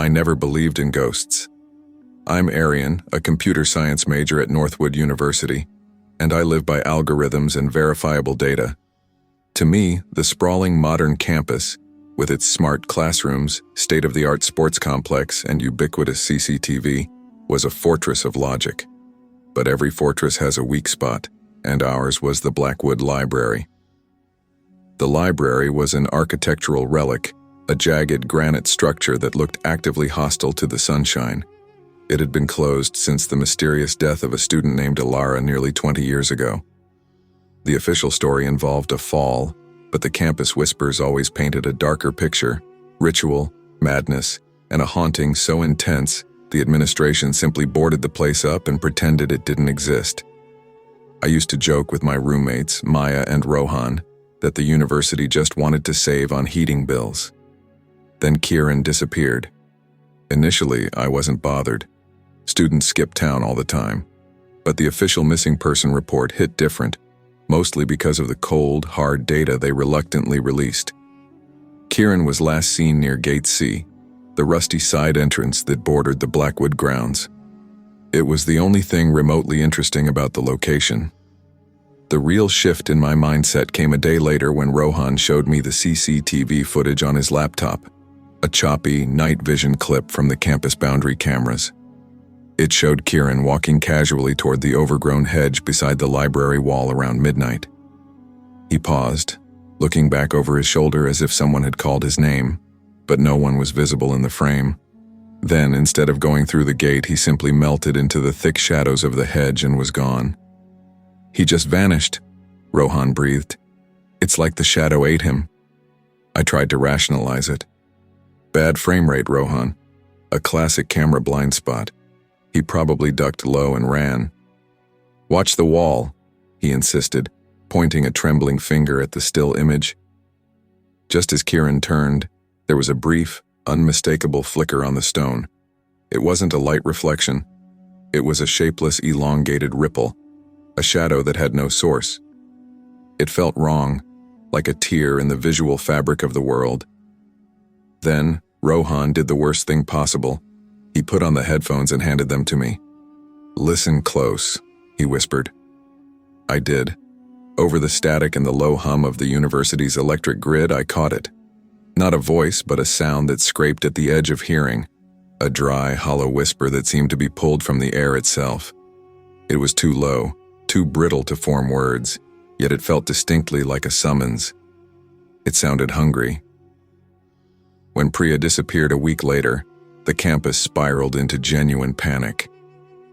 I never believed in ghosts. I'm Arian, a computer science major at Northwood University, and I live by algorithms and verifiable data. To me, the sprawling modern campus, with its smart classrooms, state-of-the-art sports complex, and ubiquitous CCTV, was a fortress of logic. But every fortress has a weak spot, and ours was the Blackwood Library. The library was an architectural relic, a jagged granite structure that looked actively hostile to the sunshine. It had been closed since the mysterious death of a student named Alara nearly 20 years ago. The official story involved a fall, but the campus whispers always painted a darker picture: ritual, madness, and a haunting so intense the administration simply boarded the place up and pretended it didn't exist. I used to joke with my roommates, Maya and Rohan, that the university just wanted to save on heating bills. Then Kieran disappeared. Initially, I wasn't bothered. Students skip town all the time. But the official missing person report hit different, mostly because of the cold, hard data they reluctantly released. Kieran was last seen near Gate C, the rusty side entrance that bordered the Blackwood grounds. It was the only thing remotely interesting about the location. The real shift in my mindset came a day later when Rohan showed me the CCTV footage on his laptop, a choppy, night vision clip from the campus boundary cameras. It showed Kieran walking casually toward the overgrown hedge beside the library wall around midnight. He paused, looking back over his shoulder as if someone had called his name, but no one was visible in the frame. Then, instead of going through the gate, he simply melted into the thick shadows of the hedge and was gone. "He just vanished," Rohan breathed. "It's like the shadow ate him." I tried to rationalize it. "Bad frame rate, Rohan. A classic camera blind spot. He probably ducked low and ran." "Watch the wall," he insisted, pointing a trembling finger at the still image. Just as Kieran turned, there was a brief, unmistakable flicker on the stone. It wasn't a light reflection. It was a shapeless, elongated ripple, a shadow that had no source. It felt wrong, like a tear in the visual fabric of the world. Then, Rohan did the worst thing possible. He put on the headphones and handed them to me. "Listen close," he whispered. I did. Over the static and the low hum of the university's electric grid, I caught it. Not a voice, but a sound that scraped at the edge of hearing, a dry, hollow whisper that seemed to be pulled from the air itself. It was too low, too brittle to form words, yet it felt distinctly like a summons. It sounded hungry. When Priya disappeared a week later, the campus spiraled into genuine panic.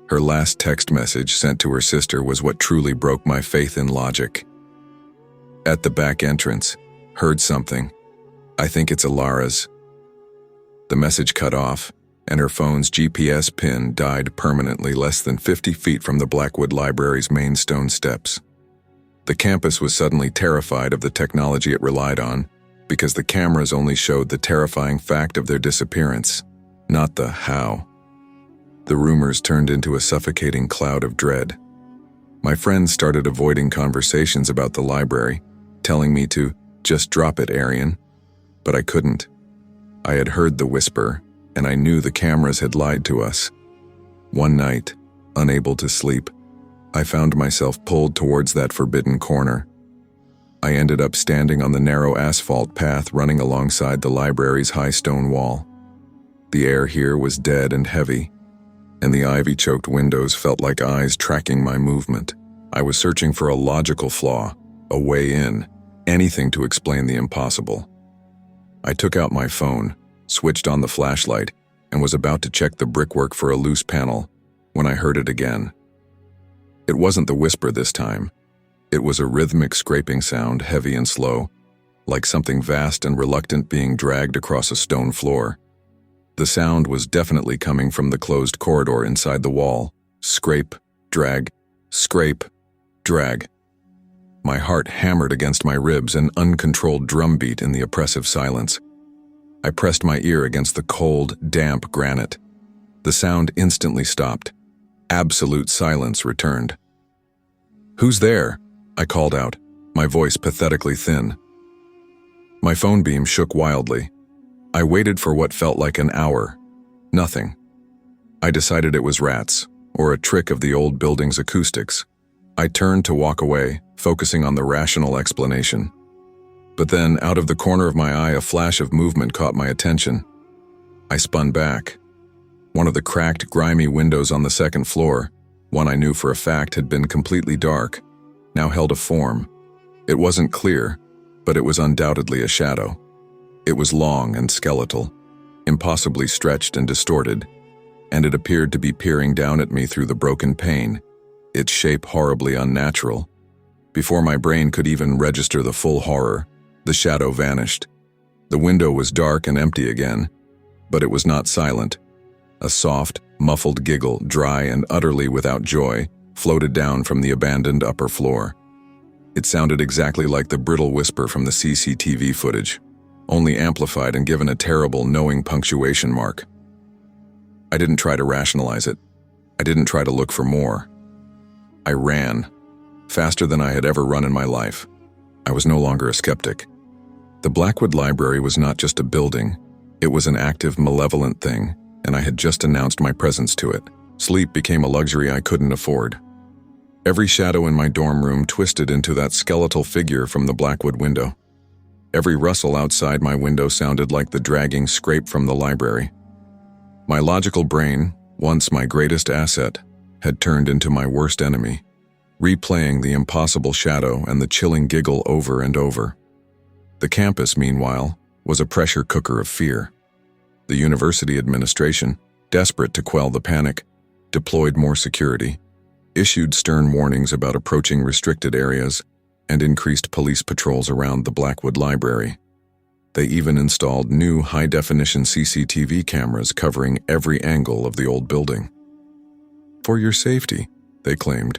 Her last text message sent to her sister was what truly broke my faith in logic. "At the back entrance. Heard something. I think it's Alara's." The message cut off, and her phone's GPS pin died permanently less than 50 feet from the Blackwood Library's main stone steps. The campus was suddenly terrified of the technology it relied on, because the cameras only showed the terrifying fact of their disappearance, not the how. The rumors turned into a suffocating cloud of dread. My friends started avoiding conversations about the library, telling me to just drop it, Arian. But I couldn't. I had heard the whisper, and I knew the cameras had lied to us. One night, unable to sleep, I found myself pulled towards that forbidden corner. I ended up standing on the narrow asphalt path running alongside the library's high stone wall. The air here was dead and heavy, and the ivy-choked windows felt like eyes tracking my movement. I was searching for a logical flaw, a way in, anything to explain the impossible. I took out my phone, switched on the flashlight, and was about to check the brickwork for a loose panel when I heard it again. It wasn't the whisper this time. It was a rhythmic scraping sound, heavy and slow, like something vast and reluctant being dragged across a stone floor. The sound was definitely coming from the closed corridor inside the wall. Scrape, drag, scrape, drag. My heart hammered against my ribs, an uncontrolled drumbeat in the oppressive silence. I pressed my ear against the cold, damp granite. The sound instantly stopped. Absolute silence returned. "Who's there?" I called out, my voice pathetically thin. My phone beam shook wildly. I waited for what felt like an hour, Nothing. I decided it was rats, or a trick of the old building's acoustics. I turned to walk away, focusing on the rational explanation. But then, out of the corner of my eye, a flash of movement caught my attention. I spun back. One of the cracked, grimy windows on the second floor, one I knew for a fact had been completely dark, now held a form. It wasn't clear, but it was undoubtedly a shadow. It was long and skeletal, impossibly stretched and distorted, and it appeared to be peering down at me through the broken pane, its shape horribly unnatural. Before my brain could even register the full horror, the shadow vanished. The window was dark and empty again, but it was not silent. A soft, muffled giggle, dry and utterly without joy, floated down from the abandoned upper floor. It sounded exactly like the brittle whisper from the CCTV footage, only amplified and given a terrible, knowing punctuation mark. I didn't try to rationalize it. I didn't try to look for more. I ran, faster than I had ever run in my life. I was no longer a skeptic. The Blackwood Library was not just a building. It was an active, malevolent thing, and I had just announced my presence to it. Sleep became a luxury I couldn't afford. Every shadow in my dorm room twisted into that skeletal figure from the Blackwood window. Every rustle outside my window sounded like the dragging scrape from the library. My logical brain, once my greatest asset, had turned into my worst enemy, replaying the impossible shadow and the chilling giggle over and over. The campus, meanwhile, was a pressure cooker of fear. The university administration, desperate to quell the panic, deployed more security, issued stern warnings about approaching restricted areas, and increased police patrols around the Blackwood Library. They even installed new high-definition CCTV cameras covering every angle of the old building. For your safety, they claimed.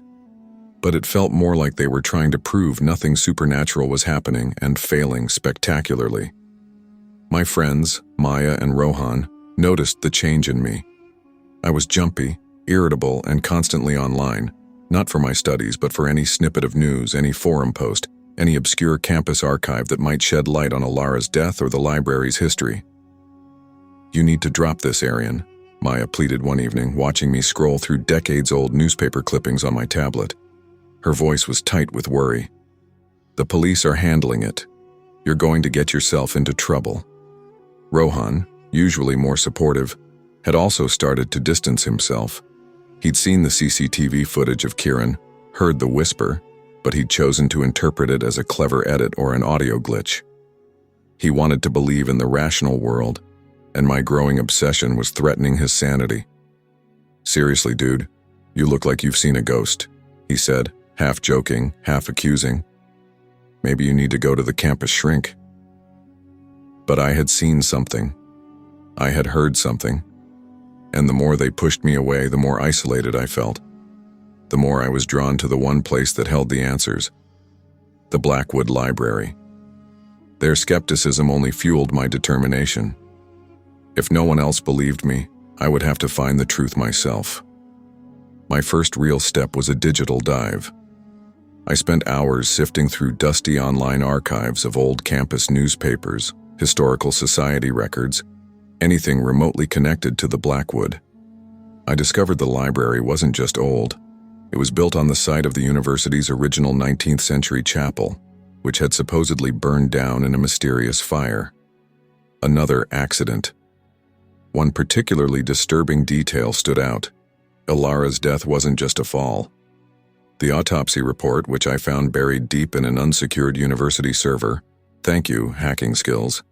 But it felt more like they were trying to prove nothing supernatural was happening and failing spectacularly. My friends, Maya and Rohan, noticed the change in me. I was jumpy, irritable, and constantly online, not for my studies but for any snippet of news, any forum post, any obscure campus archive that might shed light on Alara's death or the library's history. "You need to drop this, Arian," Maya pleaded one evening, watching me scroll through decades-old newspaper clippings on my tablet. Her voice was tight with worry. "The police are handling it. You're going to get yourself into trouble." Rohan, usually more supportive, had also started to distance himself. He'd seen the CCTV footage of Kiran, heard the whisper, but he'd chosen to interpret it as a clever edit or an audio glitch. He wanted to believe in the rational world, and my growing obsession was threatening his sanity. "Seriously, dude, you look like you've seen a ghost," he said, half joking, half accusing. "Maybe you need to go to the campus shrink." But I had seen something. I had heard something. And the more they pushed me away, the more isolated I felt. The more I was drawn to the one place that held the answers: the Blackwood Library. Their skepticism only fueled my determination. If no one else believed me, I would have to find the truth myself. My first real step was a digital dive. I spent hours sifting through dusty online archives of old campus newspapers, historical society records, anything remotely connected to the Blackwood. I discovered the library wasn't just old. It was built on the site of the university's original 19th century chapel, which had supposedly burned down in a mysterious fire. Another accident. One particularly disturbing detail stood out. Alara's death wasn't just a fall. The autopsy report, which I found buried deep in an unsecured university server, thank you, hacking skills,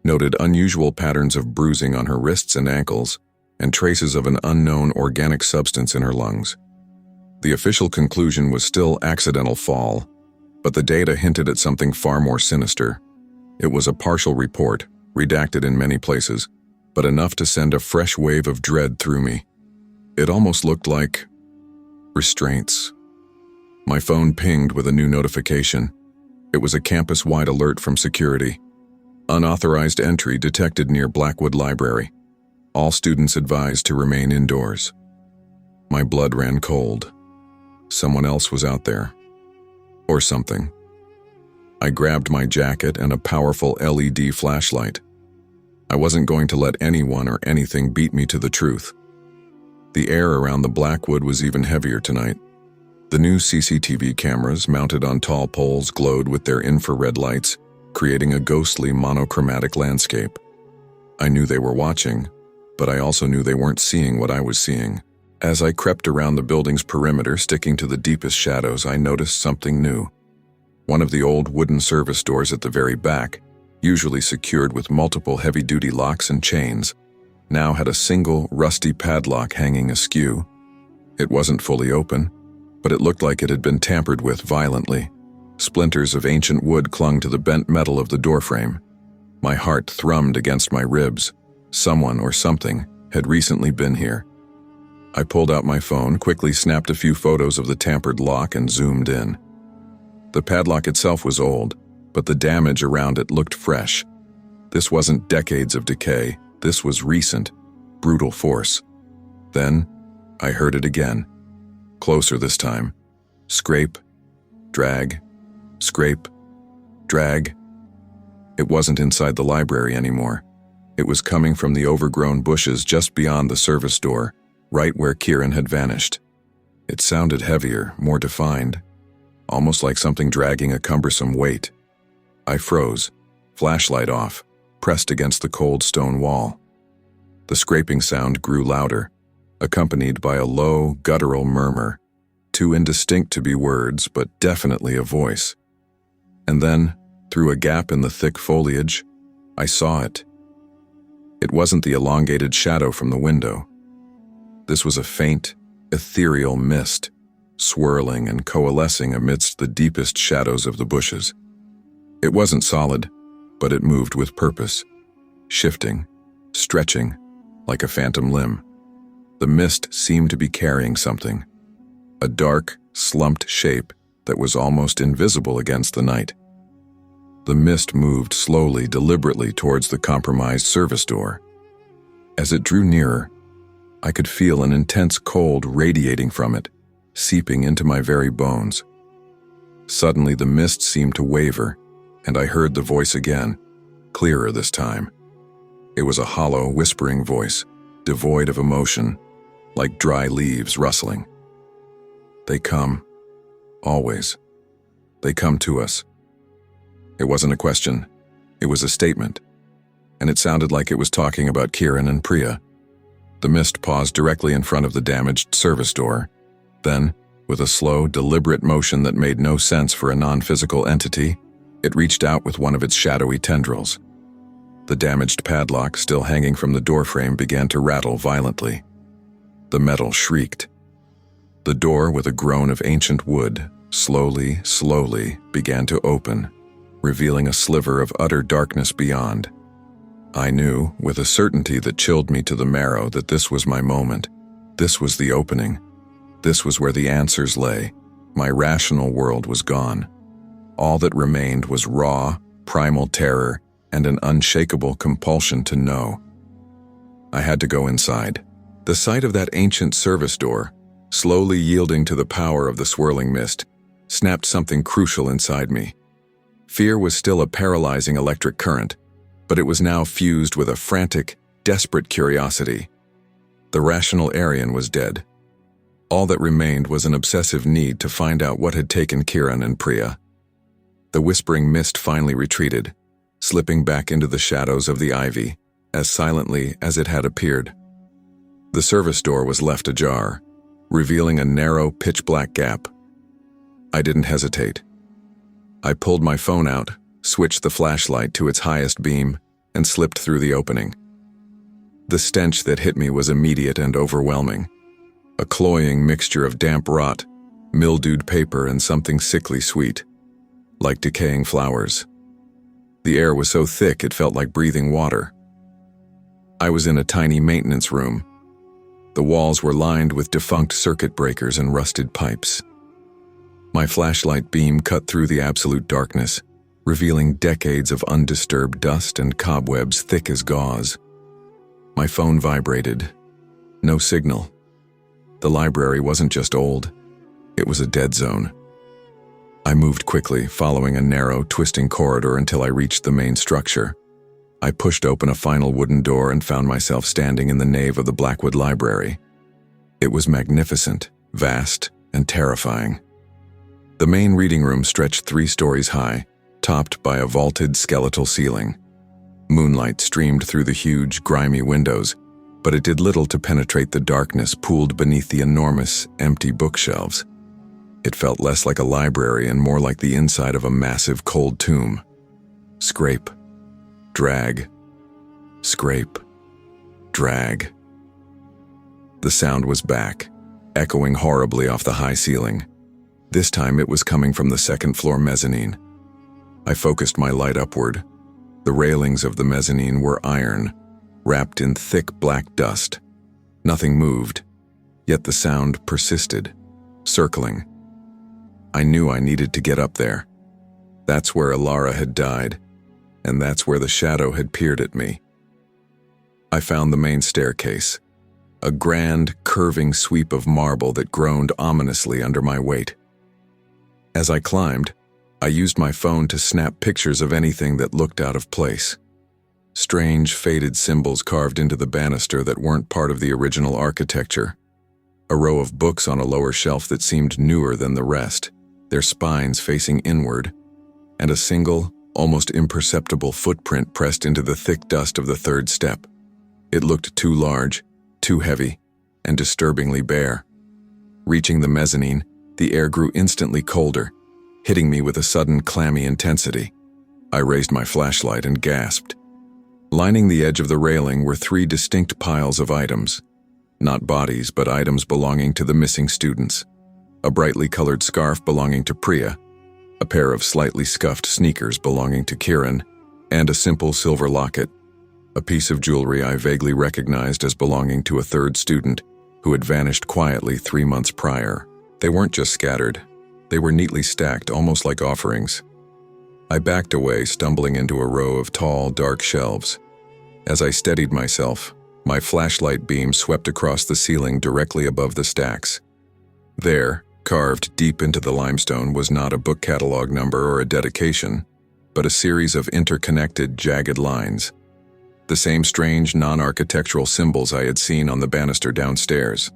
noted unusual patterns of bruising on her wrists and ankles, and traces of an unknown organic substance in her lungs. The official conclusion was still accidental fall, but the data hinted at something far more sinister. It was a partial report, redacted in many places, but enough to send a fresh wave of dread through me. It almost looked like restraints. My phone pinged with a new notification. It was a campus-wide alert from security. Unauthorized entry detected near Blackwood Library. All students advised to remain indoors. My blood ran cold. Someone else was out there. Or something. I grabbed my jacket and a powerful LED flashlight. I wasn't going to let anyone or anything beat me to the truth. The air around the Blackwood was even heavier tonight. The new CCTV cameras mounted on tall poles glowed with their infrared lights, creating a ghostly monochromatic landscape. I knew they were watching, but I also knew they weren't seeing what I was seeing. As I crept around the building's perimeter, sticking to the deepest shadows, I noticed something new. One of the old wooden service doors at the very back, usually secured with multiple heavy-duty locks and chains, now had a single, rusty padlock hanging askew. It wasn't fully open, but it looked like it had been tampered with violently. Splinters of ancient wood clung to the bent metal of the doorframe. My heart thrummed against my ribs. Someone or something had recently been here. I pulled out my phone, quickly snapped a few photos of the tampered lock, and zoomed in. The padlock itself was old, but the damage around it looked fresh. This wasn't decades of decay. This was recent, brutal force. Then, I heard it again. Closer this time. Scrape, drag, scrape, drag. It wasn't inside the library anymore. It was coming from the overgrown bushes just beyond the service door, right where Kieran had vanished. It sounded heavier, more defined, almost like something dragging a cumbersome weight. I froze, flashlight off, pressed against the cold stone wall. The scraping sound grew louder, accompanied by a low, guttural murmur, too indistinct to be words, but definitely a voice. And then, through a gap in the thick foliage, I saw it. It wasn't the elongated shadow from the window. This was a faint, ethereal mist, swirling and coalescing amidst the deepest shadows of the bushes. It wasn't solid, but it moved with purpose, shifting, stretching, like a phantom limb. The mist seemed to be carrying something, a dark, slumped shape that was almost invisible against the night. The mist moved slowly, deliberately towards the compromised service door. As it drew nearer, I could feel an intense cold radiating from it, seeping into my very bones. Suddenly, the mist seemed to waver, and I heard the voice again, clearer this time. It was a hollow, whispering voice, devoid of emotion, like dry leaves rustling. They come, always. They come to us. It wasn't a question, it was a statement, and it sounded like it was talking about Kieran and Priya. The mist paused directly in front of the damaged service door. Then, with a slow, deliberate motion that made no sense for a non-physical entity, it reached out with one of its shadowy tendrils. The damaged padlock, still hanging from the doorframe, began to rattle violently. The metal shrieked. The door, with a groan of ancient wood, slowly began to open, revealing a sliver of utter darkness beyond. I knew, with a certainty that chilled me to the marrow, that this was my moment. This was the opening. This was where the answers lay. My rational world was gone. All that remained was raw, primal terror and an unshakable compulsion to know. I had to go inside. The sight of that ancient service door, slowly yielding to the power of the swirling mist, snapped something crucial inside me. Fear was still a paralyzing electric current, but it was now fused with a frantic, desperate curiosity. The rational Aryan was dead. All that remained was an obsessive need to find out what had taken Kieran and Priya. The whispering mist finally retreated, slipping back into the shadows of the ivy, as silently as it had appeared. The service door was left ajar, revealing a narrow, pitch-black gap. I didn't hesitate. I pulled my phone out, switched the flashlight to its highest beam, and slipped through the opening. The stench that hit me was immediate and overwhelming. A cloying mixture of damp rot, mildewed paper, and something sickly sweet, like decaying flowers. The air was so thick it felt like breathing water. I was in a tiny maintenance room. The walls were lined with defunct circuit breakers and rusted pipes. My flashlight beam cut through the absolute darkness, revealing decades of undisturbed dust and cobwebs thick as gauze. My phone vibrated. No signal. The library wasn't just old, it was a dead zone. I moved quickly, following a narrow, twisting corridor until I reached the main structure. I pushed open a final wooden door and found myself standing in the nave of the Blackwood Library. It was magnificent, vast, and terrifying. The main reading room stretched 3 stories high, topped by a vaulted skeletal ceiling. Moonlight streamed through the huge, grimy windows, but it did little to penetrate the darkness pooled beneath the enormous, empty bookshelves. It felt less like a library and more like the inside of a massive, cold tomb. Scrape. Drag. Scrape. Drag. The sound was back, echoing horribly off the high ceiling. This time it was coming from the second-floor mezzanine. I focused my light upward. The railings of the mezzanine were iron, wrapped in thick black dust. Nothing moved, yet the sound persisted, circling. I knew I needed to get up there. That's where Alara had died, and that's where the shadow had peered at me. I found the main staircase, a grand, curving sweep of marble that groaned ominously under my weight. As I climbed, I used my phone to snap pictures of anything that looked out of place. Strange, faded symbols carved into the banister that weren't part of the original architecture. A row of books on a lower shelf that seemed newer than the rest, their spines facing inward, and a single, almost imperceptible footprint pressed into the thick dust of the 3rd step. It looked too large, too heavy, and disturbingly bare. Reaching the mezzanine, the air grew instantly colder, hitting me with a sudden clammy intensity. I raised my flashlight and gasped. Lining the edge of the railing were 3 distinct piles of items. Not bodies, but items belonging to the missing students. A brightly colored scarf belonging to Priya, a pair of slightly scuffed sneakers belonging to Kiran, and a simple silver locket, a piece of jewelry I vaguely recognized as belonging to a 3rd student who had vanished quietly 3 months prior. They weren't just scattered. They were neatly stacked, almost like offerings. I backed away, stumbling into a row of tall, dark shelves. As I steadied myself, my flashlight beam swept across the ceiling directly above the stacks. There, carved deep into the limestone, was not a book catalog number or a dedication, but a series of interconnected, jagged lines. The same strange, non-architectural symbols I had seen on the banister downstairs.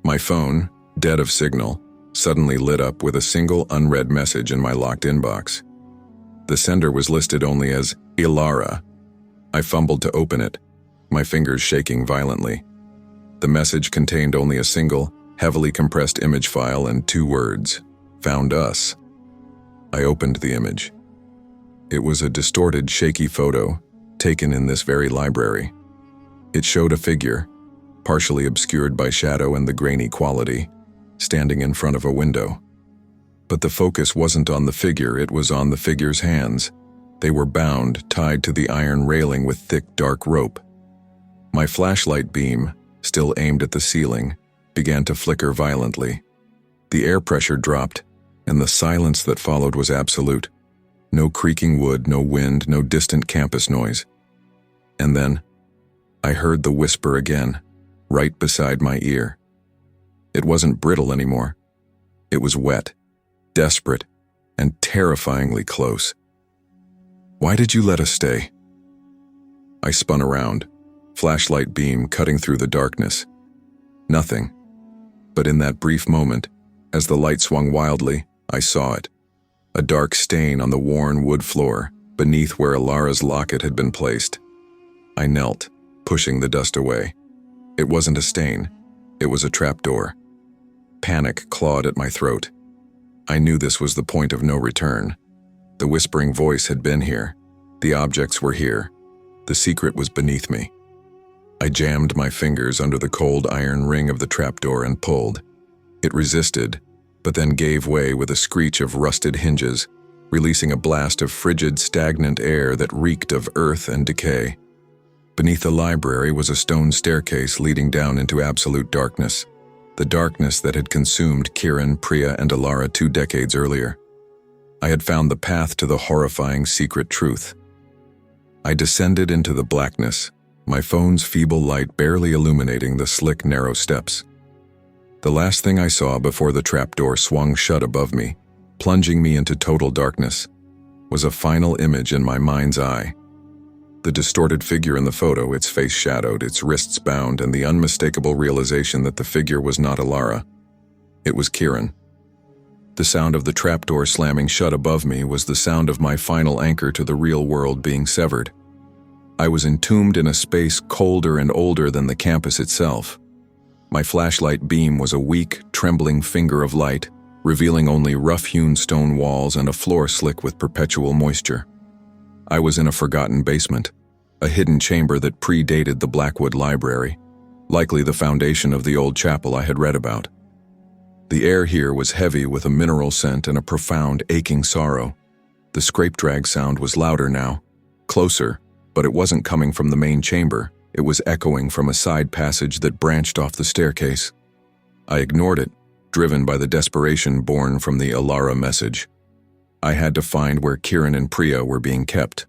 My phone, dead of signal, suddenly lit up with a single unread message in my locked inbox. The sender was listed only as Alara. I fumbled to open it, my fingers shaking violently. The message contained only a single, heavily compressed image file and 2 words, "Found us." I opened the image. It was a distorted, shaky photo, taken in this very library. It showed a figure, partially obscured by shadow and the grainy quality, standing in front of a window. But the focus wasn't on the figure, it was on the figure's hands. They were bound, tied to the iron railing with thick, dark rope. My flashlight beam, still aimed at the ceiling, began to flicker violently. The air pressure dropped, and the silence that followed was absolute. No creaking wood, no wind, no distant campus noise. And then, I heard the whisper again, right beside my ear. It wasn't brittle anymore. It was wet, desperate, and terrifyingly close. "Why did you let us stay?" I spun around, flashlight beam cutting through the darkness. Nothing. But in that brief moment, as the light swung wildly, I saw it. A dark stain on the worn wood floor, beneath where Alara's locket had been placed. I knelt, pushing the dust away. It wasn't a stain. It was a trapdoor. Panic clawed at my throat. I knew this was the point of no return. The whispering voice had been here. The objects were here. The secret was beneath me. I jammed my fingers under the cold iron ring of the trapdoor and pulled. It resisted, but then gave way with a screech of rusted hinges, releasing a blast of frigid, stagnant air that reeked of earth and decay. Beneath the library was a stone staircase leading down into absolute darkness. The darkness that had consumed Kiran, Priya, and Alara 2 decades earlier. I had found the path to the horrifying secret truth. I descended into the blackness, my phone's feeble light barely illuminating the slick, narrow steps. The last thing I saw before the trapdoor swung shut above me, plunging me into total darkness, was a final image in my mind's eye. The distorted figure in the photo, its face shadowed, its wrists bound, and the unmistakable realization that the figure was not Alara. It was Kieran. The sound of the trapdoor slamming shut above me was the sound of my final anchor to the real world being severed. I was entombed in a space colder and older than the campus itself. My flashlight beam was a weak, trembling finger of light, revealing only rough-hewn stone walls and a floor slick with perpetual moisture. I was in a forgotten basement, a hidden chamber that predated the Blackwood Library, likely the foundation of the old chapel I had read about. The air here was heavy with a mineral scent and a profound, aching sorrow. The scrape-drag sound was louder now, closer, but it wasn't coming from the main chamber. It was echoing from a side passage that branched off the staircase. I ignored it, driven by the desperation born from the Alara message. I had to find where Kieran and Priya were being kept.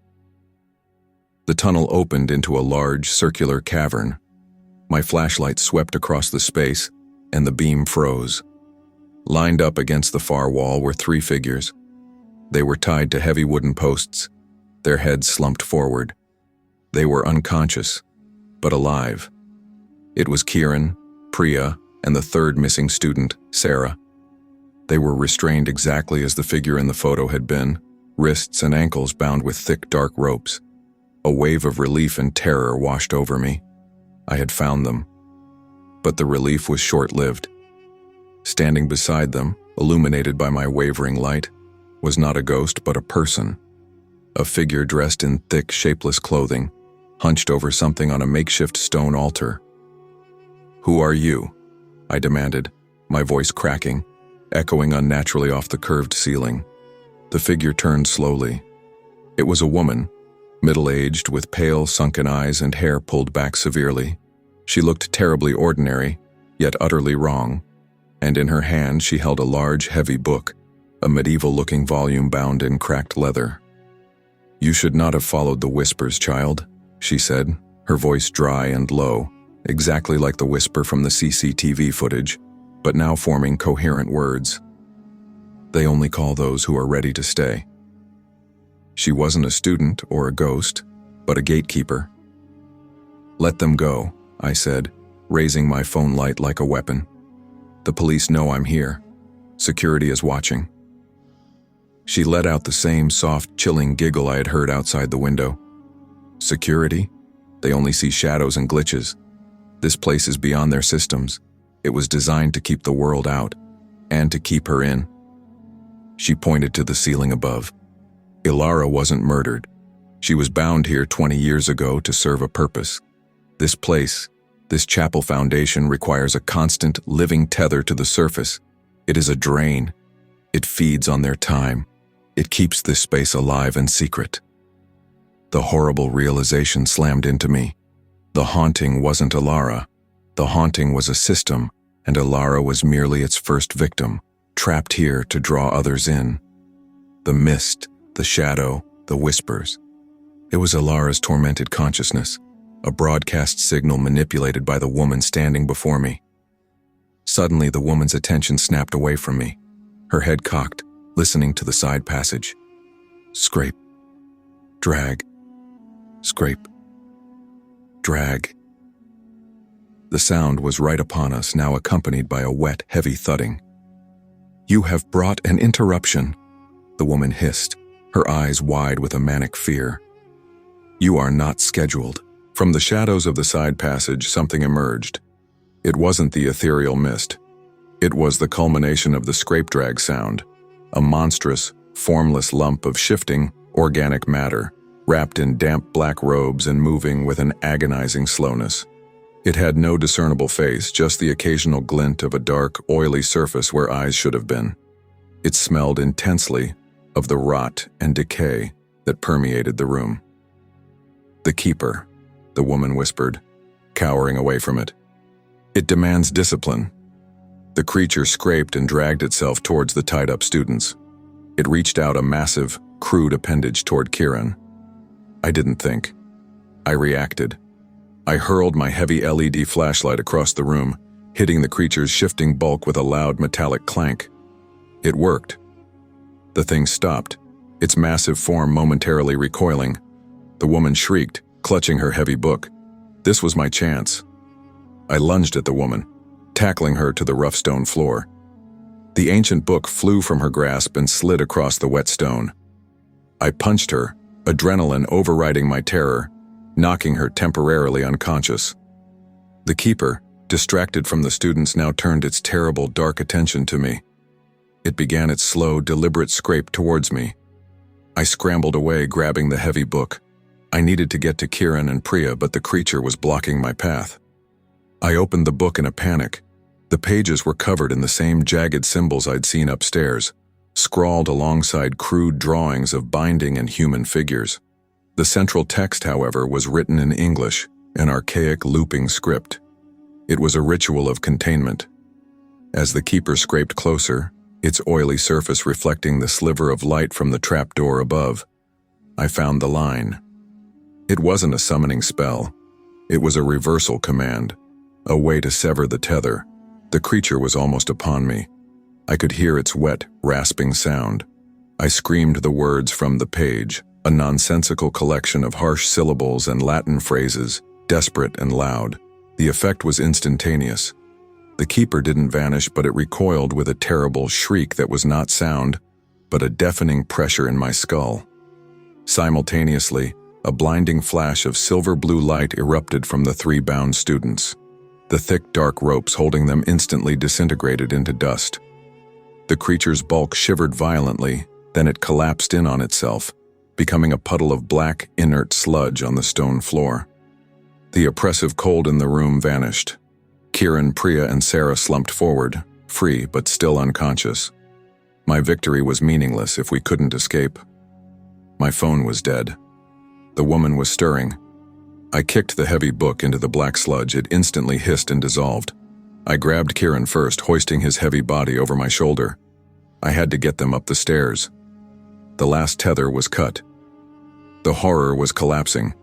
The tunnel opened into a large, circular cavern. My flashlight swept across the space, and the beam froze. Lined up against the far wall were 3 figures. They were tied to heavy wooden posts, their heads slumped forward. They were unconscious, but alive. It was Kieran, Priya, and the 3rd missing student, Sarah. They were restrained exactly as the figure in the photo had been, wrists and ankles bound with thick, dark ropes. A wave of relief and terror washed over me. I had found them. But the relief was short-lived. Standing beside them, illuminated by my wavering light, was not a ghost but a person. A figure dressed in thick, shapeless clothing, hunched over something on a makeshift stone altar. "Who are you?" I demanded, my voice cracking, echoing unnaturally off the curved ceiling. The figure turned slowly. It was a woman, middle-aged, with pale, sunken eyes and hair pulled back severely. She looked terribly ordinary, yet utterly wrong, and in her hand she held a large, heavy book, a medieval-looking volume bound in cracked leather. "You should not have followed the whispers, child," she said, her voice dry and low, exactly like the whisper from the CCTV footage, but now forming coherent words. "They only call those who are ready to stay." She wasn't a student or a ghost, but a gatekeeper. "Let them go," I said, raising my phone light like a weapon. "The police know I'm here. Security is watching." She let out the same soft, chilling giggle I had heard outside the window. "Security? They only see shadows and glitches. This place is beyond their systems. It was designed to keep the world out, and to keep her in." She pointed to the ceiling above. "Alara wasn't murdered. She was bound here 20 years ago to serve a purpose. This place, this chapel foundation, requires a constant, living tether to the surface. It is a drain. It feeds on their time. It keeps this space alive and secret." The horrible realization slammed into me. The haunting wasn't Alara. The haunting was a system, and Alara was merely its first victim, trapped here to draw others in. The mist, the shadow, the whispers. It was Alara's tormented consciousness, a broadcast signal manipulated by the woman standing before me. Suddenly, the woman's attention snapped away from me, her head cocked, listening to the side passage. Scrape. Drag. Scrape. Drag. The sound was right upon us, now accompanied by a wet, heavy thudding. "You have brought an interruption," the woman hissed, her eyes wide with a manic fear. "You are not scheduled." From the shadows of the side passage, something emerged. It wasn't the ethereal mist. It was the culmination of the scrape-drag sound, a monstrous, formless lump of shifting, organic matter, wrapped in damp black robes and moving with an agonizing slowness. It had no discernible face, just the occasional glint of a dark, oily surface where eyes should have been. It smelled intensely of the rot and decay that permeated the room. "The keeper," the woman whispered, cowering away from it. "It demands discipline." The creature scraped and dragged itself towards the tied-up students. It reached out a massive, crude appendage toward Kieran. I didn't think. I reacted. I hurled my heavy LED flashlight across the room, hitting the creature's shifting bulk with a loud metallic clank. It worked. The thing stopped, its massive form momentarily recoiling. The woman shrieked, clutching her heavy book. This was my chance. I lunged at the woman, tackling her to the rough stone floor. The ancient book flew from her grasp and slid across the wet stone. I punched her, adrenaline overriding my terror, knocking her temporarily unconscious. The keeper, distracted from the students, now turned its terrible, dark attention to me. It began its slow, deliberate scrape towards me. I scrambled away, grabbing the heavy book. I needed to get to Kieran and Priya, but the creature was blocking my path. I opened the book in a panic. The pages were covered in the same jagged symbols I'd seen upstairs, scrawled alongside crude drawings of binding and human figures. The central text, however, was written in English, an archaic looping script. It was a ritual of containment. As the keeper scraped closer, its oily surface reflecting the sliver of light from the trapdoor above, I found the line. It wasn't a summoning spell. It was a reversal command, a way to sever the tether. The creature was almost upon me. I could hear its wet, rasping sound. I screamed the words from the page, a nonsensical collection of harsh syllables and Latin phrases, desperate and loud. The effect was instantaneous. The keeper didn't vanish, but it recoiled with a terrible shriek that was not sound, but a deafening pressure in my skull. Simultaneously, a blinding flash of silver-blue light erupted from the three bound students. The thick, dark ropes holding them instantly disintegrated into dust. The creature's bulk shivered violently, then it collapsed in on itself, becoming a puddle of black, inert sludge on the stone floor. The oppressive cold in the room vanished. Kieran, Priya, and Sarah slumped forward, free but still unconscious. My victory was meaningless if we couldn't escape. My phone was dead. The woman was stirring. I kicked the heavy book into the black sludge. It instantly hissed and dissolved. I grabbed Kieran first, hoisting his heavy body over my shoulder. I had to get them up the stairs. The last tether was cut. The horror was collapsing.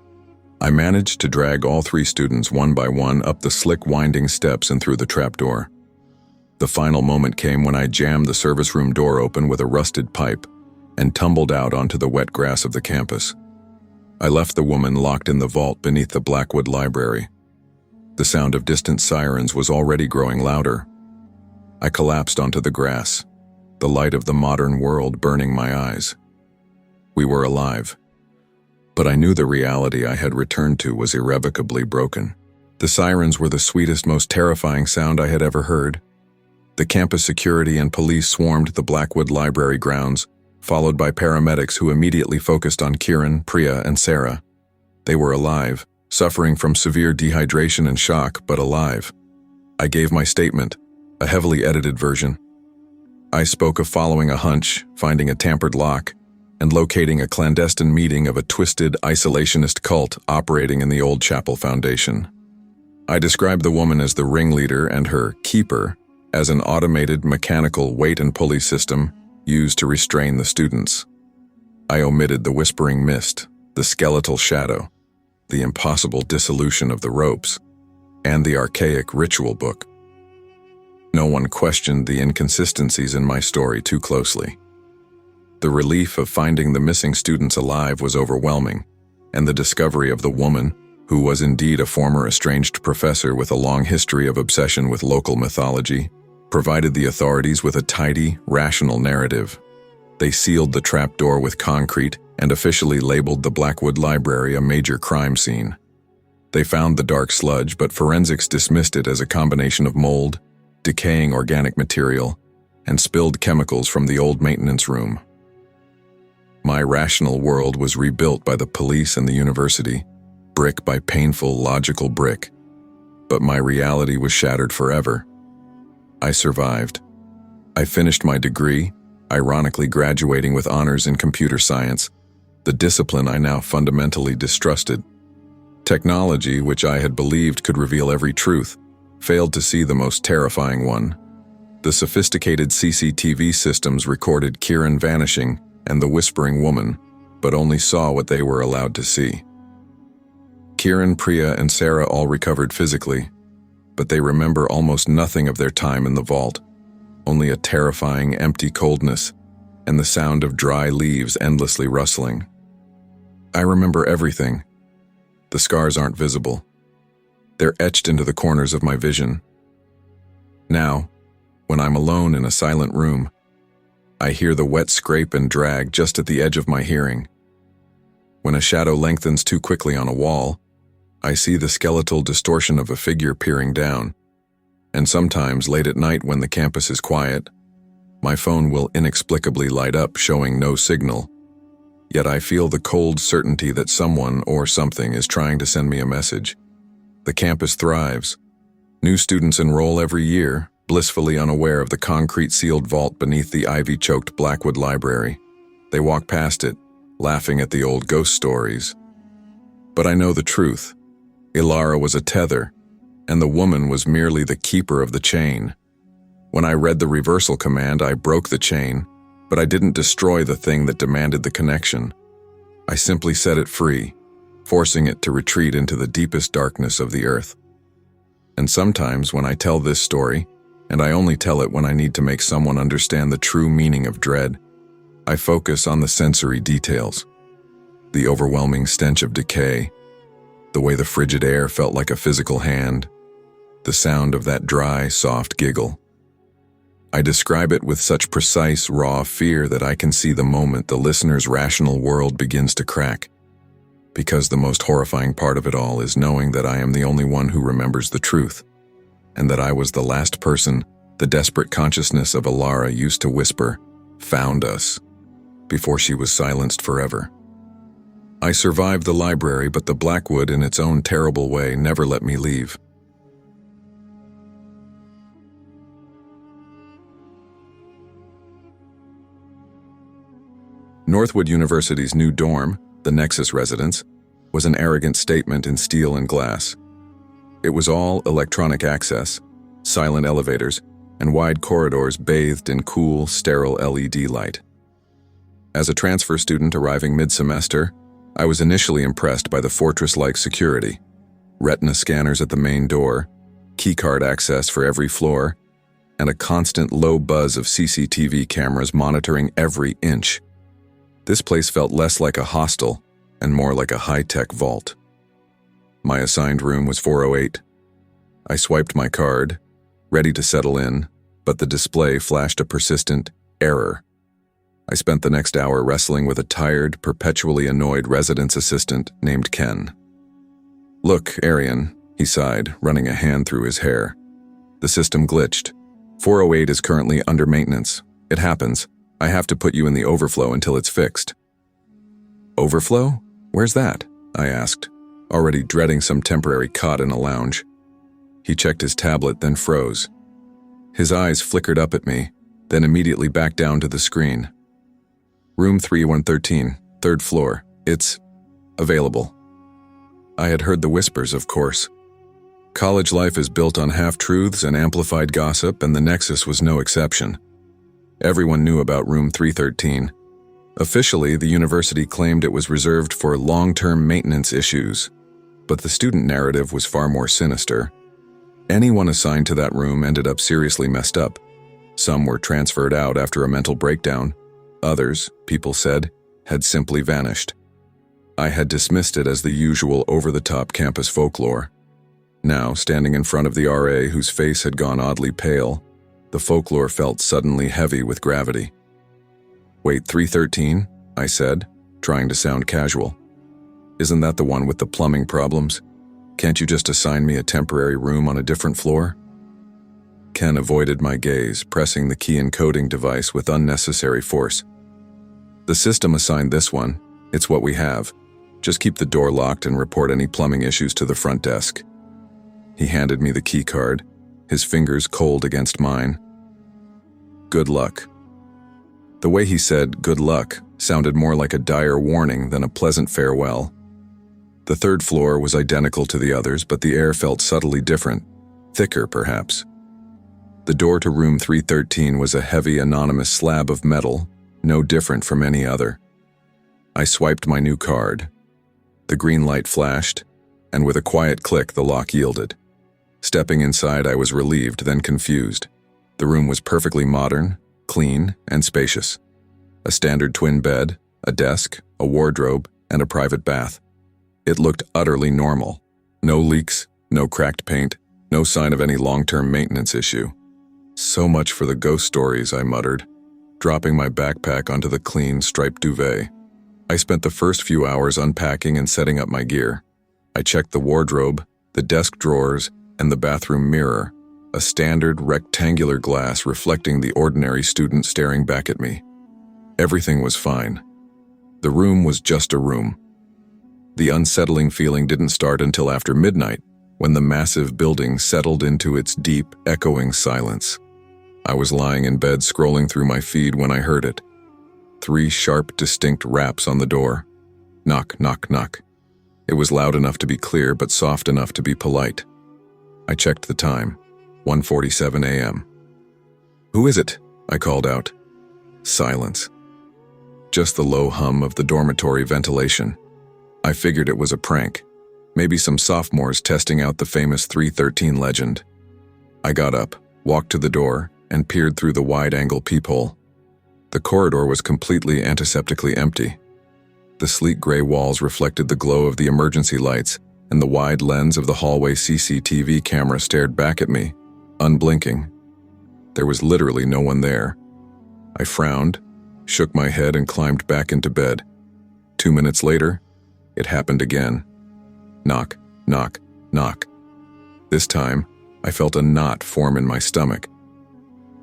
I managed to drag all three students one by one up the slick winding steps and through the trapdoor. The final moment came when I jammed the service room door open with a rusted pipe and tumbled out onto the wet grass of the campus. I left the woman locked in the vault beneath the Blackwood Library. The sound of distant sirens was already growing louder. I collapsed onto the grass, the light of the modern world burning my eyes. We were alive. But I knew the reality I had returned to was irrevocably broken. The sirens were the sweetest, most terrifying sound I had ever heard. The campus security and police swarmed the Blackwood Library grounds, followed by paramedics who immediately focused on Kieran, Priya, and Sarah. They were alive, suffering from severe dehydration and shock, but alive. I gave my statement, a heavily edited version. I spoke of following a hunch, finding a tampered lock, and locating a clandestine meeting of a twisted, isolationist cult operating in the old chapel foundation. I described the woman as the ringleader and her keeper as an automated mechanical weight and pulley system used to restrain the students. I omitted the whispering mist, the skeletal shadow, the impossible dissolution of the ropes, and the archaic ritual book. No one questioned the inconsistencies in my story too closely. The relief of finding the missing students alive was overwhelming, and the discovery of the woman, who was indeed a former estranged professor with a long history of obsession with local mythology, provided the authorities with a tidy, rational narrative. They sealed the trapdoor with concrete and officially labeled the Blackwood Library a major crime scene. They found the dark sludge, but forensics dismissed it as a combination of mold, decaying organic material, and spilled chemicals from the old maintenance room. My rational world was rebuilt by the police and the university, brick by painful, logical brick. But my reality was shattered forever. I survived. I finished my degree, ironically graduating with honors in computer science, the discipline I now fundamentally distrusted. Technology, which I had believed could reveal every truth, failed to see the most terrifying one. The sophisticated CCTV systems recorded Kieran vanishing and the whispering woman, but only saw what they were allowed to see. Kieran, Priya, and Sarah all recovered physically, but they remember almost nothing of their time in the vault, only a terrifying, empty coldness and the sound of dry leaves endlessly rustling. I remember everything. The scars aren't visible. They're etched into the corners of my vision. Now, when I'm alone in a silent room, I hear the wet scrape and drag just at the edge of my hearing. When a shadow lengthens too quickly on a wall, I see the skeletal distortion of a figure peering down. And sometimes, late at night when the campus is quiet, my phone will inexplicably light up showing no signal. Yet I feel the cold certainty that someone or something is trying to send me a message. The campus thrives. New students enroll every year, blissfully unaware of the concrete-sealed vault beneath the ivy-choked Blackwood Library. They walk past it, laughing at the old ghost stories. But I know the truth. Ilara was a tether, and the woman was merely the keeper of the chain. When I read the reversal command, I broke the chain, but I didn't destroy the thing that demanded the connection. I simply set it free, forcing it to retreat into the deepest darkness of the earth. And sometimes when I tell this story, and I only tell it when I need to make someone understand the true meaning of dread, I focus on the sensory details. The overwhelming stench of decay, the way the frigid air felt like a physical hand, the sound of that dry, soft giggle. I describe it with such precise, raw fear that I can see the moment the listener's rational world begins to crack. Because the most horrifying part of it all is knowing that I am the only one who remembers the truth, and that I was the last person the desperate consciousness of Ilara used to whisper, "Found us," before she was silenced forever. I survived the library, but the Blackwood, in its own terrible way, never let me leave. Northwood University's new dorm, the Nexus residence, was an arrogant statement in steel and glass. It was all electronic access, silent elevators, and wide corridors bathed in cool, sterile LED light. As a transfer student arriving mid-semester, I was initially impressed by the fortress-like security. Retina scanners at the main door, keycard access for every floor, and a constant low buzz of CCTV cameras monitoring every inch. This place felt less like a hostel and more like a high-tech vault. My assigned room was 408. I swiped my card, ready to settle in, but the display flashed a persistent error. I spent the next hour wrestling with a tired, perpetually annoyed residence assistant named Ken. "Look, Arian," he sighed, running a hand through his hair. "The system glitched. 408 is currently under maintenance. It happens. I have to put you in the overflow until it's fixed." "Overflow? Where's that?" I asked, already dreading some temporary cot in a lounge. He checked his tablet, then froze. His eyes flickered up at me, then immediately back down to the screen. "Room 3113, third floor. It's available." I had heard the whispers, of course. College life is built on half-truths and amplified gossip, and the Nexus was no exception. Everyone knew about room 313. Officially, the university claimed it was reserved for long-term maintenance issues, but the student narrative was far more sinister. Anyone assigned to that room ended up seriously messed up. Some were transferred out after a mental breakdown. Others, people said, had simply vanished. I had dismissed it as the usual over-the-top campus folklore. Now, standing in front of the RA whose face had gone oddly pale, the folklore felt suddenly heavy with gravity. "Wait, 313? I said, trying to sound casual. "Isn't that the one with the plumbing problems? Can't you just assign me a temporary room on a different floor?" Ken avoided my gaze, pressing the key encoding device with unnecessary force. "The system assigned this one. It's what we have. Just keep the door locked and report any plumbing issues to the front desk." He handed me the key card, his fingers cold against mine. "Good luck." The way he said "good luck" sounded more like a dire warning than a pleasant farewell. The third floor was identical to the others, but the air felt subtly different, thicker perhaps. The door to room 313 was a heavy, anonymous slab of metal, no different from any other. I swiped my new card. The green light flashed, and with a quiet click the lock yielded. Stepping inside, I was relieved, then confused. The room was perfectly modern, clean, and spacious. A standard twin bed, a desk, a wardrobe, and a private bath. It looked utterly normal. No leaks, no cracked paint, no sign of any long-term maintenance issue. So much for the ghost stories, I muttered, dropping my backpack onto the clean, striped duvet. I spent the first few hours unpacking and setting up my gear. I checked the wardrobe, the desk drawers, and the bathroom mirror, a standard rectangular glass reflecting the ordinary student staring back at me. Everything was fine. The room was just a room. The unsettling feeling didn't start until after midnight, when the massive building settled into its deep, echoing silence. I was lying in bed scrolling through my feed when I heard it. 3 sharp, distinct raps on the door. Knock, knock, knock. It was loud enough to be clear, but soft enough to be polite. I checked the time. 1:47 a.m. "Who is it?" I called out. Silence. Just the low hum of the dormitory ventilation. I figured it was a prank. Maybe some sophomores testing out the famous 313 legend. I got up, walked to the door, and peered through the wide-angle peephole. The corridor was completely antiseptically empty. The sleek gray walls reflected the glow of the emergency lights, and the wide lens of the hallway CCTV camera stared back at me, unblinking. There was literally no one there. I frowned, shook my head, and climbed back into bed. 2 minutes later, it happened again. Knock, knock, knock. This time, I felt a knot form in my stomach.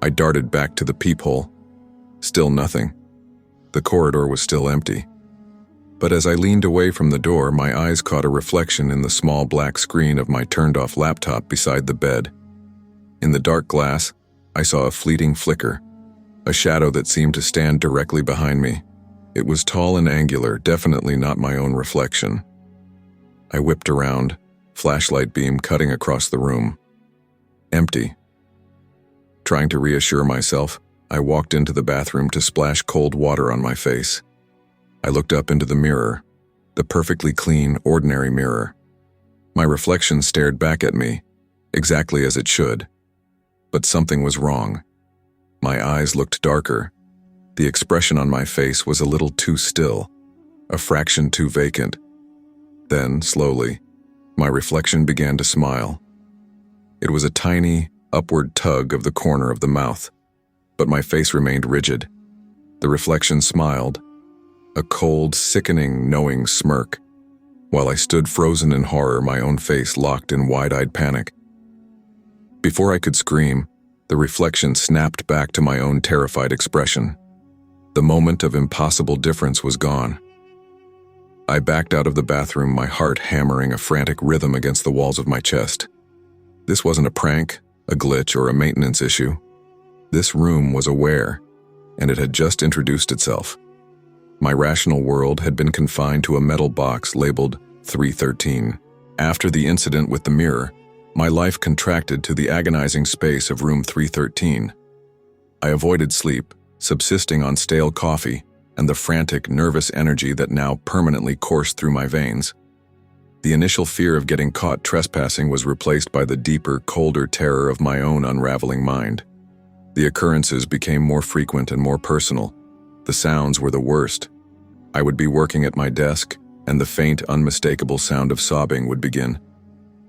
I darted back to the peephole. Still nothing. The corridor was still empty. But as I leaned away from the door, my eyes caught a reflection in the small black screen of my turned-off laptop beside the bed. In the dark glass, I saw a fleeting flicker, a shadow that seemed to stand directly behind me. It was tall and angular, definitely not my own reflection. I whipped around, flashlight beam cutting across the room. Empty. Trying to reassure myself, I walked into the bathroom to splash cold water on my face. I looked up into the mirror, the perfectly clean, ordinary mirror. My reflection stared back at me, exactly as it should. But something was wrong. My eyes looked darker. The expression on my face was a little too still, a fraction too vacant. Then, slowly, my reflection began to smile. It was a tiny, upward tug of the corner of the mouth, but my face remained rigid. The reflection smiled, a cold, sickening, knowing smirk. While I stood frozen in horror, my own face locked in wide-eyed panic. Before I could scream, the reflection snapped back to my own terrified expression. The moment of impossible difference was gone. I backed out of the bathroom, my heart hammering a frantic rhythm against the walls of my chest. This wasn't a prank, a glitch, or a maintenance issue. This room was aware, and it had just introduced itself. My rational world had been confined to a metal box labeled 313. After the incident with the mirror, my life contracted to the agonizing space of room 313. I avoided sleep, subsisting on stale coffee, and the frantic, nervous energy that now permanently coursed through my veins. The initial fear of getting caught trespassing was replaced by the deeper, colder terror of my own unraveling mind. The occurrences became more frequent and more personal. The sounds were the worst. I would be working at my desk, and the faint, unmistakable sound of sobbing would begin.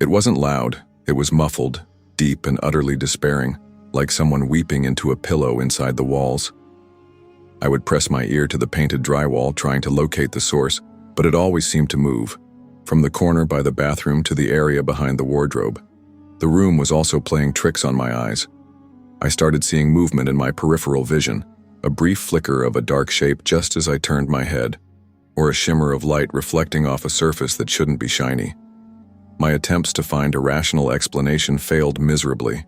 It wasn't loud, it was muffled, deep and utterly despairing, like someone weeping into a pillow inside the walls. I would press my ear to the painted drywall, trying to locate the source, but it always seemed to move, from the corner by the bathroom to the area behind the wardrobe. The room was also playing tricks on my eyes. I started seeing movement in my peripheral vision, a brief flicker of a dark shape just as I turned my head, or a shimmer of light reflecting off a surface that shouldn't be shiny. My attempts to find a rational explanation failed miserably.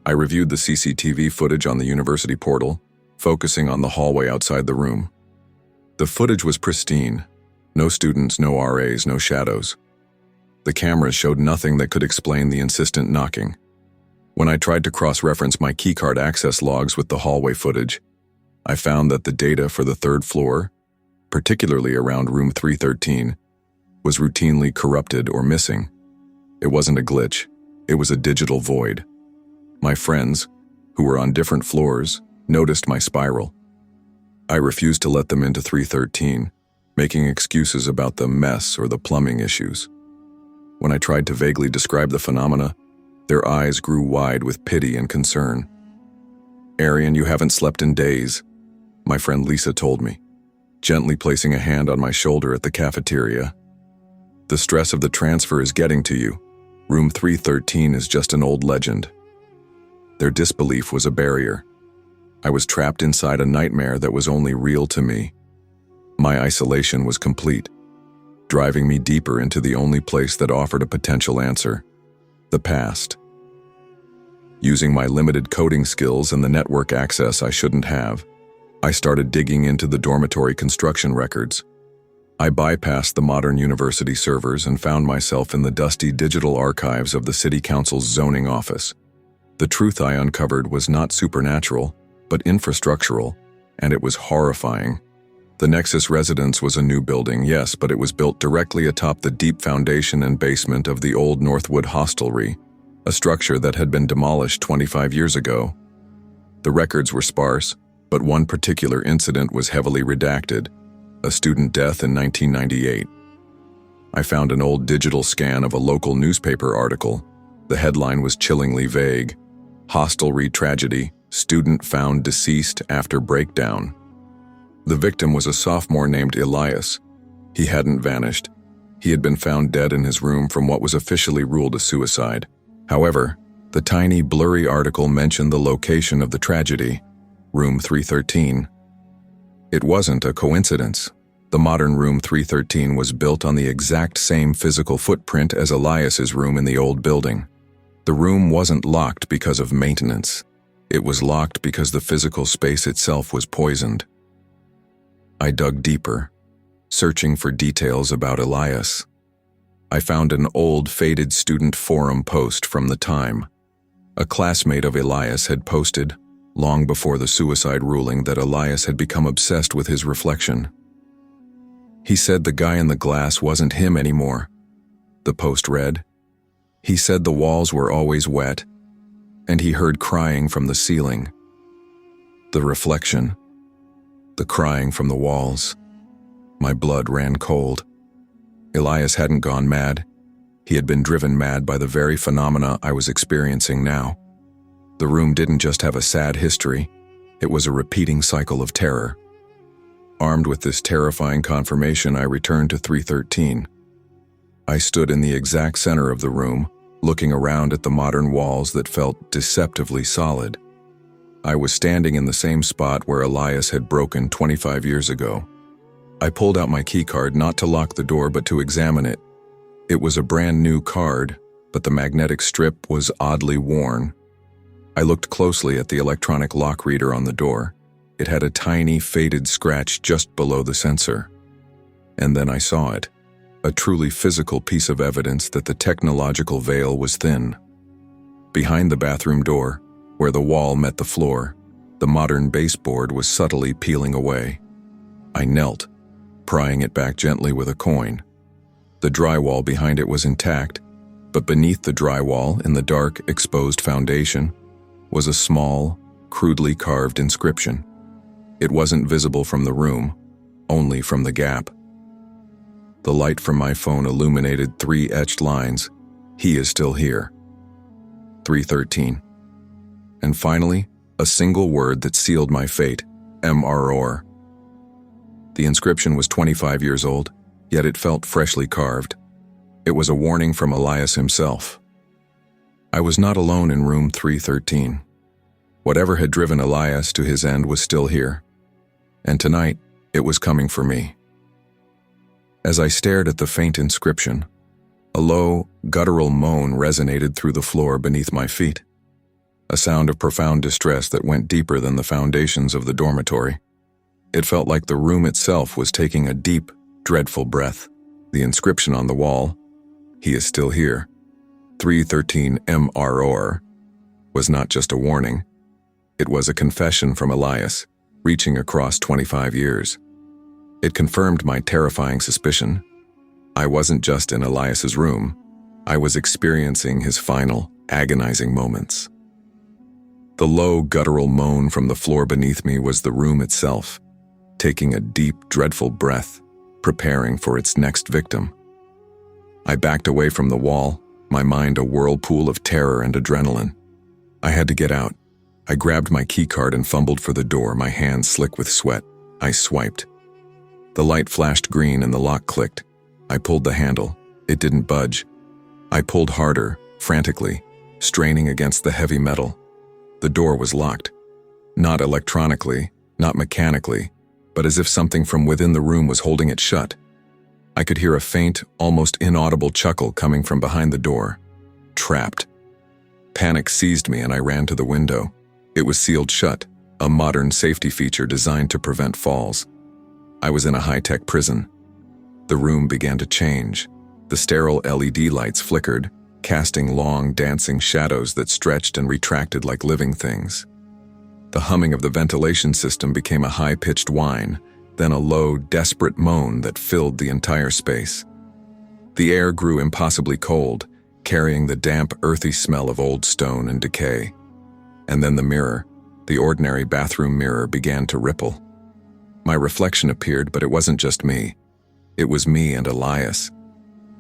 I reviewed the CCTV footage on the university portal, focusing on the hallway outside the room. The footage was pristine. No students, no RAs, no shadows. The cameras showed nothing that could explain the insistent knocking. When I tried to cross-reference my keycard access logs with the hallway footage, I found that the data for the 3rd floor, particularly around room 313, was routinely corrupted or missing. It wasn't a glitch, it was a digital void. My friends, who were on different floors, noticed my spiral. I refused to let them into 313, making excuses about the mess or the plumbing issues. When I tried to vaguely describe the phenomena, their eyes grew wide with pity and concern. "Arian, you haven't slept in days," my friend Lisa told me, gently placing a hand on my shoulder at the cafeteria. "The stress of the transfer is getting to you. Room 313 is just an old legend." Their disbelief was a barrier. I was trapped inside a nightmare that was only real to me. My isolation was complete, driving me deeper into the only place that offered a potential answer: the past. Using my limited coding skills and the network access I shouldn't have, I started digging into the dormitory construction records. I bypassed the modern university servers and found myself in the dusty digital archives of the city council's zoning office. The truth I uncovered was not supernatural, but infrastructural, and it was horrifying. The Nexus residence was a new building, yes, but it was built directly atop the deep foundation and basement of the old Northwood hostelry, a structure that had been demolished 25 years ago. The records were sparse, but one particular incident was heavily redacted: a student death in 1998. I found an old digital scan of a local newspaper article. The headline was chillingly vague: "Hostelry Tragedy, Student Found Deceased After Breakdown." The victim was a sophomore named Elias. He hadn't vanished. He had been found dead in his room from what was officially ruled a suicide. However, the tiny, blurry article mentioned the location of the tragedy: Room 313. It wasn't a coincidence. The modern Room 313 was built on the exact same physical footprint as Elias's room in the old building. The room wasn't locked because of maintenance. It was locked because the physical space itself was poisoned. I dug deeper, searching for details about Elias. I found an old, faded student forum post from the time. A classmate of Elias had posted, long before the suicide ruling, that Elias had become obsessed with his reflection. He said the guy in the glass wasn't him anymore. The post read, "He said the walls were always wet, and he heard crying from the ceiling." The reflection, the crying from the walls. My blood ran cold. Elias hadn't gone mad. He had been driven mad by the very phenomena I was experiencing now. The room didn't just have a sad history, it was a repeating cycle of terror. Armed with this terrifying confirmation, I returned to 313. I stood in the exact center of the room, looking around at the modern walls that felt deceptively solid. I was standing in the same spot where Elias had broken 25 years ago. I pulled out my keycard not to lock the door but to examine it. It was a brand new card, but the magnetic strip was oddly worn. I looked closely at the electronic lock reader on the door. It had a tiny, faded scratch just below the sensor. And then I saw it, a truly physical piece of evidence that the technological veil was thin. Behind the bathroom door, where the wall met the floor, the modern baseboard was subtly peeling away. I knelt, prying it back gently with a coin. The drywall behind it was intact, but beneath the drywall, in the dark, exposed foundation, was a small, crudely carved inscription. It wasn't visible from the room, only from the gap. The light from my phone illuminated 3 etched lines: "He is still here." 313. And finally, a single word that sealed my fate: MROR. The inscription was 25 years old, yet it felt freshly carved. It was a warning from Elias himself. I was not alone in room 313. Whatever had driven Elias to his end was still here, and tonight it was coming for me. As I stared at the faint inscription, a low, guttural moan resonated through the floor beneath my feet, a sound of profound distress that went deeper than the foundations of the dormitory. It felt like the room itself was taking a deep, dreadful breath. The inscription on the wall, "He is still here, 313 MROR," was not just a warning. It was a confession from Elias, reaching across 25 years. It confirmed my terrifying suspicion. I wasn't just in Elias's room. I was experiencing his final, agonizing moments. The low, guttural moan from the floor beneath me was the room itself, taking a deep, dreadful breath, preparing for its next victim. I backed away from the wall, my mind a whirlpool of terror and adrenaline. I had to get out. I grabbed my keycard and fumbled for the door, my hands slick with sweat. I swiped. The light flashed green and the lock clicked. I pulled the handle. It didn't budge. I pulled harder, frantically, straining against the heavy metal. The door was locked. Not electronically, not mechanically, but as if something from within the room was holding it shut. I could hear a faint, almost inaudible chuckle coming from behind the door. Trapped. Panic seized me and I ran to the window. It was sealed shut, a modern safety feature designed to prevent falls. I was in a high-tech prison. The room began to change. The sterile LED lights flickered, casting long, dancing shadows that stretched and retracted like living things. The humming of the ventilation system became a high-pitched whine, then a low, desperate moan that filled the entire space. The air grew impossibly cold, carrying the damp, earthy smell of old stone and decay. And then the mirror, the ordinary bathroom mirror, began to ripple. My reflection appeared, but it wasn't just me. It was me and Elias.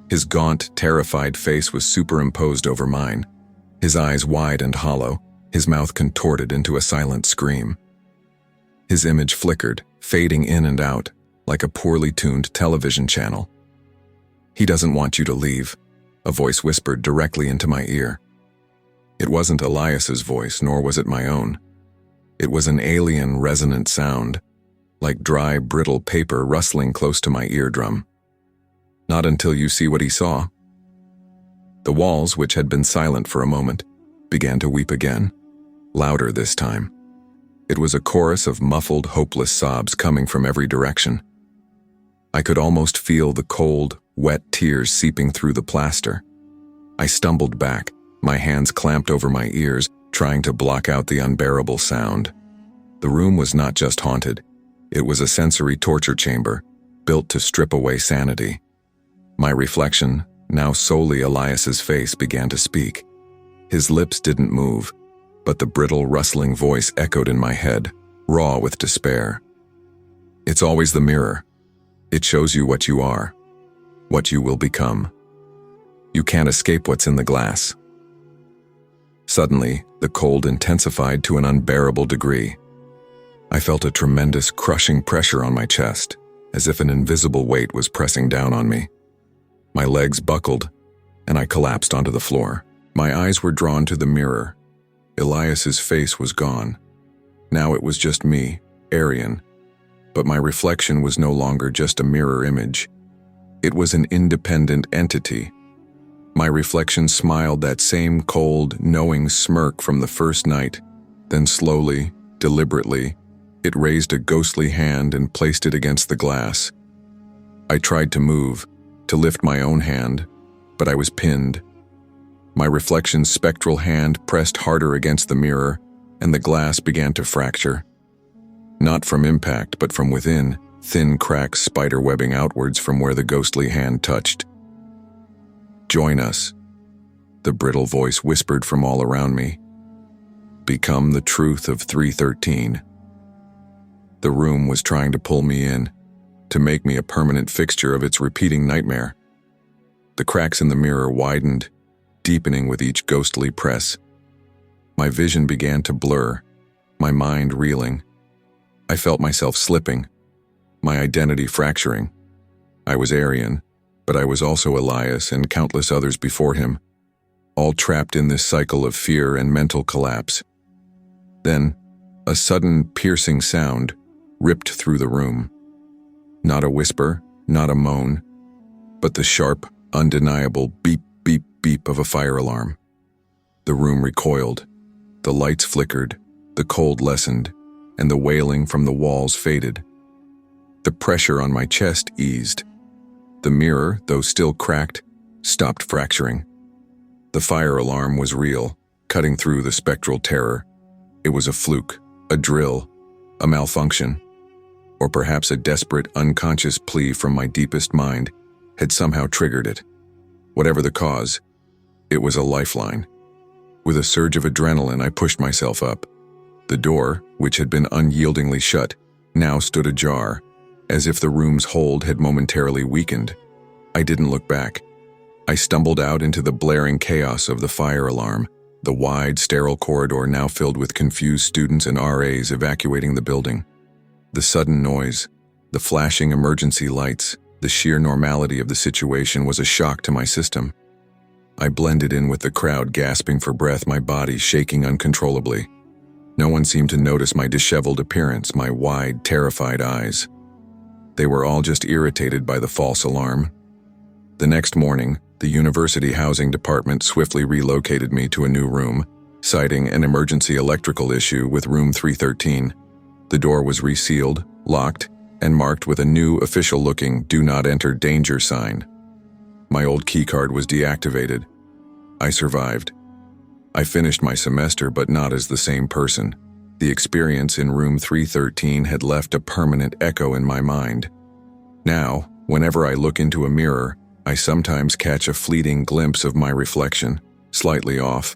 His gaunt, terrified face was superimposed over mine, his eyes wide and hollow, his mouth contorted into a silent scream. His image flickered, fading in and out, like a poorly tuned television channel. "He doesn't want you to leave," a voice whispered directly into my ear. It wasn't Elias's voice, nor was it my own. It was an alien, resonant sound, like dry, brittle paper rustling close to my eardrum. "Not until you see what he saw." The walls, which had been silent for a moment, began to weep again, louder this time. It was a chorus of muffled, hopeless sobs coming from every direction. I could almost feel the cold, wet tears seeping through the plaster. I stumbled back, my hands clamped over my ears, trying to block out the unbearable sound. The room was not just haunted. It was a sensory torture chamber, built to strip away sanity. My reflection, now solely Elias's face, began to speak. His lips didn't move, but the brittle, rustling voice echoed in my head, raw with despair. "It's always the mirror. It shows you what you are, what you will become. You can't escape what's in the glass." Suddenly, the cold intensified to an unbearable degree. I felt a tremendous, crushing pressure on my chest, as if an invisible weight was pressing down on me. My legs buckled, and I collapsed onto the floor. My eyes were drawn to the mirror. Elias's face was gone. Now it was just me, Arian. But my reflection was no longer just a mirror image. It was an independent entity. My reflection smiled that same cold, knowing smirk from the first night. Then slowly, deliberately, it raised a ghostly hand and placed it against the glass. I tried to move, to lift my own hand, but I was pinned. My reflection's spectral hand pressed harder against the mirror, and the glass began to fracture. Not from impact, but from within, thin cracks spiderwebbing outwards from where the ghostly hand touched. "Join us," the brittle voice whispered from all around me. "Become the truth of 313. The room was trying to pull me in, to make me a permanent fixture of its repeating nightmare. The cracks in the mirror widened, deepening with each ghostly press. My vision began to blur, my mind reeling. I felt myself slipping, my identity fracturing. I was Arian, but I was also Elias and countless others before him, all trapped in this cycle of fear and mental collapse. Then, a sudden, piercing sound ripped through the room. Not a whisper, not a moan, but the sharp, undeniable beep, beep, beep of a fire alarm. The room recoiled. The lights flickered, the cold lessened, and the wailing from the walls faded. The pressure on my chest eased. The mirror, though still cracked, stopped fracturing. The fire alarm was real, cutting through the spectral terror. It was a fluke, a drill, a malfunction, or perhaps a desperate, unconscious plea from my deepest mind had somehow triggered it. Whatever the cause, it was a lifeline. With a surge of adrenaline, I pushed myself up. The door, which had been unyieldingly shut, now stood ajar, as if the room's hold had momentarily weakened. I didn't look back. I stumbled out into the blaring chaos of the fire alarm, the wide, sterile corridor now filled with confused students and RAs evacuating the building. The sudden noise, the flashing emergency lights, the sheer normality of the situation was a shock to my system. I blended in with the crowd, gasping for breath, my body shaking uncontrollably. No one seemed to notice my disheveled appearance, my wide, terrified eyes. They were all just irritated by the false alarm. The next morning, the university housing department swiftly relocated me to a new room, citing an emergency electrical issue with room 313. The door was resealed, locked, and marked with a new official-looking "Do Not Enter Danger" sign. My old keycard was deactivated. I survived. I finished my semester, but not as the same person. The experience in room 313 had left a permanent echo in my mind. Now, whenever I look into a mirror, I sometimes catch a fleeting glimpse of my reflection, slightly off,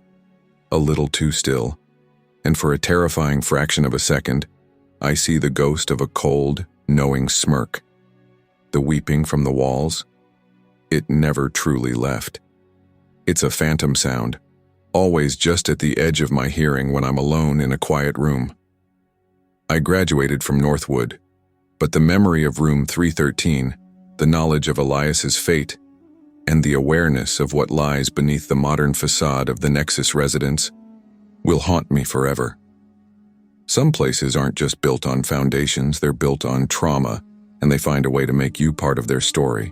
a little too still, and for a terrifying fraction of a second, I see the ghost of a cold, knowing smirk. The weeping from the walls? It never truly left. It's a phantom sound, always just at the edge of my hearing when I'm alone in a quiet room. I graduated from Northwood, but the memory of room 313, the knowledge of Elias's fate, and the awareness of what lies beneath the modern facade of the Nexus residence will haunt me forever. Some places aren't just built on foundations, they're built on trauma, and they find a way to make you part of their story.